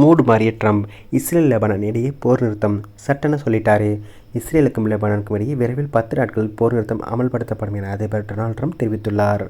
மூடு மாறிய Trump, Israel Lebanon இடையே போர் நிறுத்தம் சட்டென சொல்லிட்டாரு. இஸ்ரேலுக்கும் லெபனானுக்கும் இடையே விரைவில் 10 நாட்கள் போர் நிறுத்தம் அமல்படுத்தப்படும் என அதிபர் டொனால்ட் ட்ரம்ப் தெரிவித்துள்ளார்.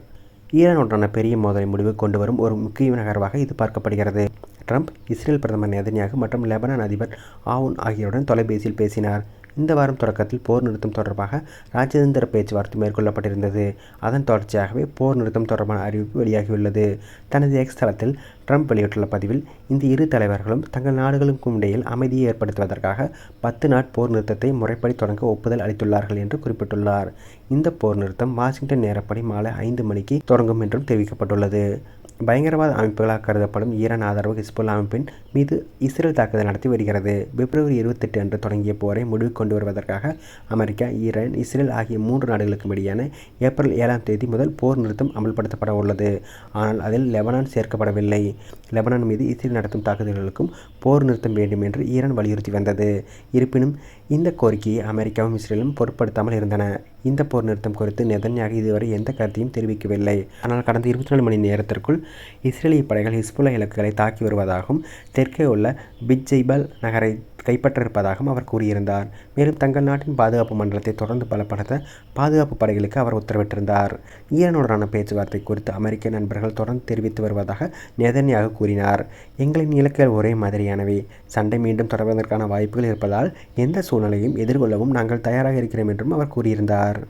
ஈரானுடனான பெரிய மோதலை முடிவு கொண்டு வரும் ஒரு முக்கிய நகர்வாக இது பார்க்கப்படுகிறது. ட்ரம்ப், இஸ்ரேல் பிரதமர் நெதன்யாகு மற்றும் லெபனான் அதிபர் ஆவுன் ஆகியோருடன் தொலைபேசியில் பேசினார். இந்த வாரம் தொடக்கத்தில் போர் நிறுத்தம் தொடர்பாக ராஜதந்திர பேச்சுவார்த்தை மேற்கொள்ளப்பட்டிருந்தது. அதன் தொடர்ச்சியாகவே போர் நிறுத்தம் தொடர்பான அறிவிப்பு வெளியாகியுள்ளது. தனது எக்ஸ் தளத்தில் ட்ரம்ப் வெளியிட்டுள்ள பதிவில், இந்த இரு தலைவர்களும் தங்கள் நாடுகளுக்கும் இடையில் அமைதியை ஏற்படுத்துவதற்காக 10 நாட் போர் நிறுத்தத்தை முறைப்படி தொடங்க ஒப்புதல் அளித்துள்ளார்கள் என்று குறிப்பிட்டுள்ளார். இந்த போர் நிறுத்தம் வாஷிங்டன் நேரப்படி மாலை 5 மணிக்கு தொடங்கும் என்றும் தெரிவிக்கப்பட்டுள்ளது. பயங்கரவாத அமைப்புகளாக கருதப்படும் ஈரான் ஆதரவு ஹிஸ்புல்லா அமைப்பின் மீது இஸ்ரேல் தாக்குதல் நடத்தி வருகிறது. பிப்ரவரி 28 அன்று தொடங்கிய போரை முடிவுக்கு கொண்டு வருவதற்காக அமெரிக்கா, ஈரான், இஸ்ரேல் ஆகிய 3 நாடுகளுக்கும் இடையேயான ஏப்ரல் 7ஆம் தேதி முதல் போர் நிறுத்தம் அமல்படுத்தப்பட உள்ளது. ஆனால் அதில் லெபனான் சேர்க்கப்படவில்லை. லெபனான் மீது இஸ்ரேல் நடத்தும் தாக்குதல்களுக்கும் போர் நிறுத்தம் வேண்டும் என்று ஈரான் வலியுறுத்தி வந்தது. இருப்பினும் இந்த கோரிக்கையை அமெரிக்காவும் இஸ்ரேலும் பொருட்படுத்தாமல் இருந்தன. இந்த போர் நிறுத்தம் குறித்து நெதன்யாகு இதுவரை எந்த கருத்தையும் தெரிவிக்கவில்லை. ஆனால் கடந்த 24 மணி நேரத்திற்குள் இஸ்ரேலிய படைகள் ஹிஸ்புல்லா இலக்குகளை தாக்கி வருவதாகவும், தெற்கே உள்ள பிட்ஜைபல் நகரை கைப்பற்ற இருப்பதாகவும் அவர் கூறியிருந்தார். மேலும் தங்கள் நாட்டின் பாதுகாப்பு மண்டலத்தை தொடர்ந்து பலப்படுத்த பாதுகாப்பு படைகளுக்கு அவர் உத்தரவிட்டிருந்தார். ஈரானுடனான பேச்சுவார்த்தை குறித்து அமெரிக்க நண்பர்கள் தொடர்ந்து தெரிவித்து வருவதாக நெதன்யாகு கூறினார். எங்களின் இலக்குகள் ஒரே மாதிரியானவை. சண்டை மீண்டும் தொடர்வதற்கான வாய்ப்புகள் இருப்பதால் எந்த சூழ்நிலையும் எதிர்கொள்ளவும் நாங்கள் தயாராக இருக்கிறோம் என்றும் அவர் கூறியிருந்தார்.